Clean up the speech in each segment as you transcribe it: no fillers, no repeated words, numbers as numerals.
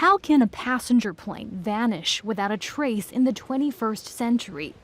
how can a passenger plane vanish without a trace in the 21st century?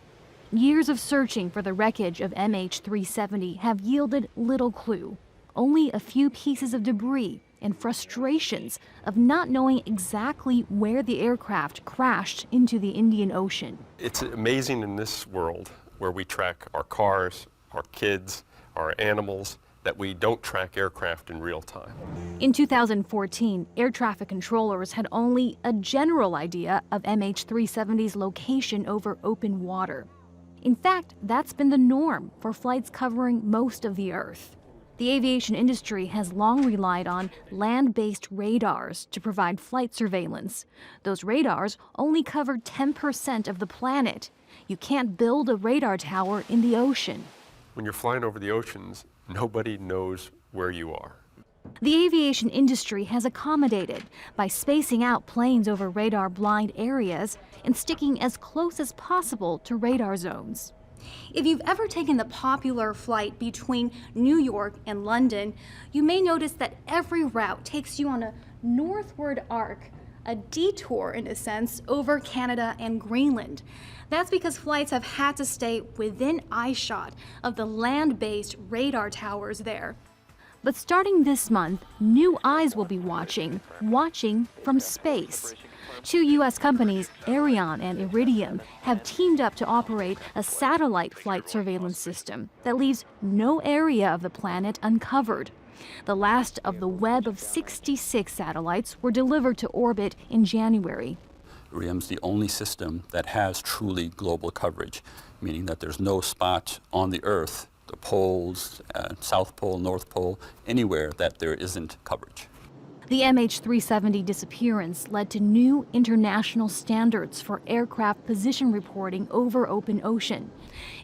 Years of searching for the wreckage of MH370 have yielded little clue. Only a few pieces of debris and frustrations of not knowing exactly where the aircraft crashed into the Indian Ocean. It's amazing in this world where we track our cars, our kids, our animals, that we don't track aircraft in real time. In 2014, air traffic controllers had only a general idea of MH370's location over open water. In fact, that's been the norm for flights covering most of the Earth. The aviation industry has long relied on land-based radars to provide flight surveillance. Those radars only cover 10% of the planet. You can't build a radar tower in the ocean. When you're flying over the oceans, nobody knows where you are. The aviation industry has accommodated by spacing out planes over radar-blind areas and sticking as close as possible to radar zones. If you've ever taken the popular flight between New York and London, you may notice that every route takes you on a northward arc, a detour in a sense, over Canada and Greenland. That's because flights have had to stay within eyeshot of the land-based radar towers there. But starting this month, new eyes will be watching from space. Two U.S. companies, AIREON and IRIDIUM, have teamed up to operate a satellite flight surveillance system that leaves no area of the planet uncovered. The last of the web of 66 satellites were delivered to orbit in January. IRIDIUM is the only system that has truly global coverage, meaning that there's no spot on the Earth, the poles, South Pole, North Pole, anywhere that there isn't coverage. The MH370 disappearance led to new international standards for aircraft position reporting over open ocean.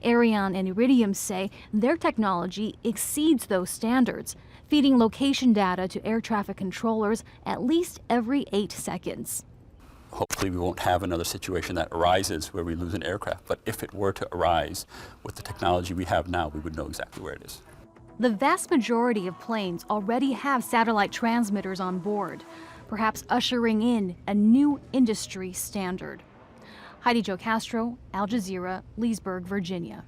AIREON and IRIDIUM say their technology exceeds those standards, feeding location data to air traffic controllers at least every 8 seconds. Hopefully we won't have another situation that arises where we lose an aircraft, but if it were to arise with the technology we have now, we would know exactly where it is. The vast majority of planes already have satellite transmitters on board, perhaps ushering in a new industry standard. Heidi Zhou-Castro, Aljazeera, Leesburg, Virginia.